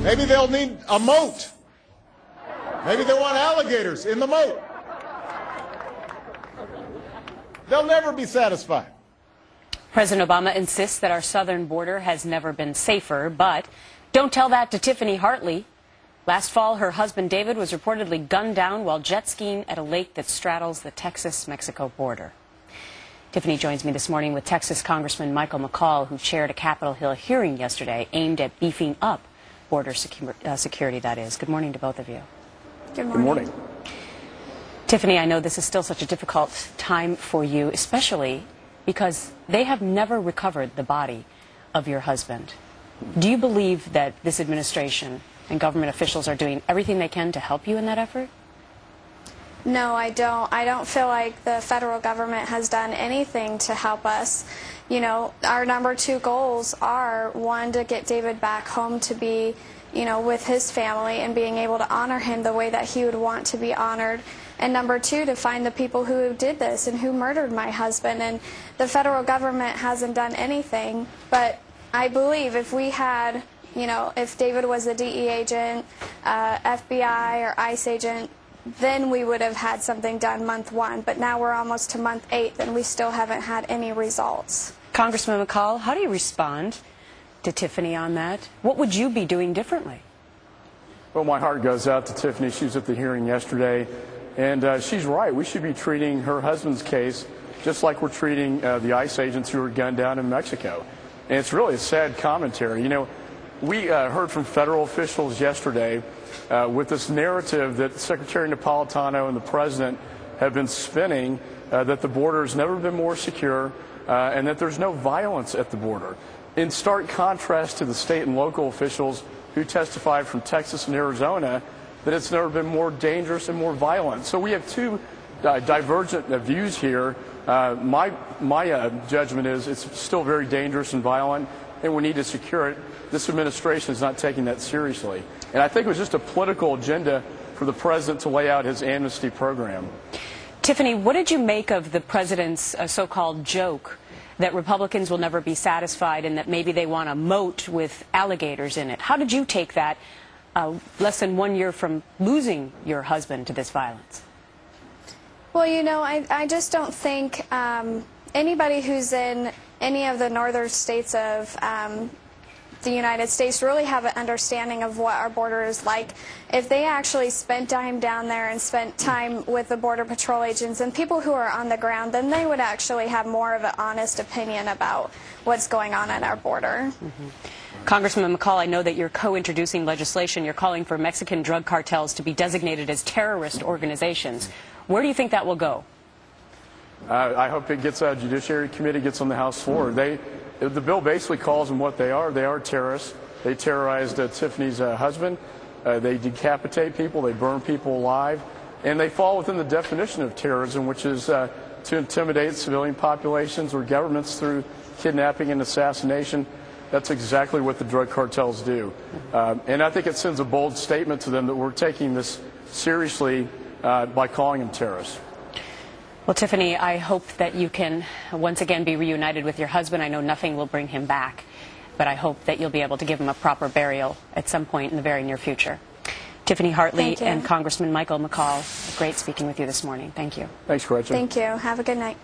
Maybe they'll need a moat. Maybe they want alligators in the moat. They'll never be satisfied. President Obama insists that our southern border has never been safer, but don't tell that to Tiffany Hartley. Last fall, her husband David was reportedly gunned down while jet skiing at a lake that straddles the Texas-Mexico border. Tiffany joins me this morning with Texas Congressman Michael McCaul, who chaired a Capitol Hill hearing yesterday aimed at beefing up border security, that is. Good morning to both of you. Good morning. Tiffany, I know this is still such a difficult time for you, especially because they have never recovered the body of your husband. Do you believe that this administration and government officials are doing everything they can to help you in that effort? No, I don't. I don't feel like the federal government has done anything to help us. You know, our number 2 goals are, one, to get David back home to be, with his family and being able to honor him the way that he would want to be honored. And number 2, to find the people who did this and who murdered my husband. And the federal government hasn't done anything. But I believe if we had, if David was a DE agent, FBI or ICE agent, then we would have had something done month 1. But now we're almost to month 8 and we still haven't had any results. Congressman McCaul, how do you respond to Tiffany on that? What would you be doing differently? Well, my heart goes out to Tiffany. She was at the hearing yesterday, and she's right. We should be treating her husband's case just like we're treating the ICE agents who were gunned down in Mexico. And it's really a sad commentary. We heard from federal officials yesterday with this narrative that Secretary Napolitano and the President have been spinning that the border has never been more secure and that there's no violence at the border. In stark contrast to the state and local officials who testified from Texas and Arizona that it's never been more dangerous and more violent. So we have two divergent views here. My judgment is it's still very dangerous and violent, and we need to secure it. This administration is not taking that seriously. And I think it was just a political agenda for the president to lay out his amnesty program. Tiffany, what did you make of the president's so-called joke that Republicans will never be satisfied and that maybe they want a moat with alligators in it? How did you take that less than 1 year from losing your husband to this violence? Well, I just don't think anybody who's in any of the northern states of the United States really have an understanding of what our border is like. If they actually spent time down there and spent time with the Border Patrol agents and people who are on the ground, then they would actually have more of an honest opinion about what's going on at our border. Congressman McCaul, I know that you're co-introducing legislation. You're calling for Mexican drug cartels to be designated as terrorist organizations. Where do you think that will go? I hope it gets a Judiciary Committee, gets on the House floor. The bill basically calls them what they are. They are terrorists. They terrorized Tiffany's husband. They decapitate people. They burn people alive. And they fall within the definition of terrorism, which is to intimidate civilian populations or governments through kidnapping and assassination. That's exactly what the drug cartels do. And I think it sends a bold statement to them that we're taking this seriously by calling them terrorists. Well, Tiffany, I hope that you can once again be reunited with your husband. I know nothing will bring him back, but I hope that you'll be able to give him a proper burial at some point in the very near future. Tiffany Hartley and Congressman Michael McCaul, great speaking with you this morning. Thank you. Thanks, Gretchen. Thank you. Have a good night.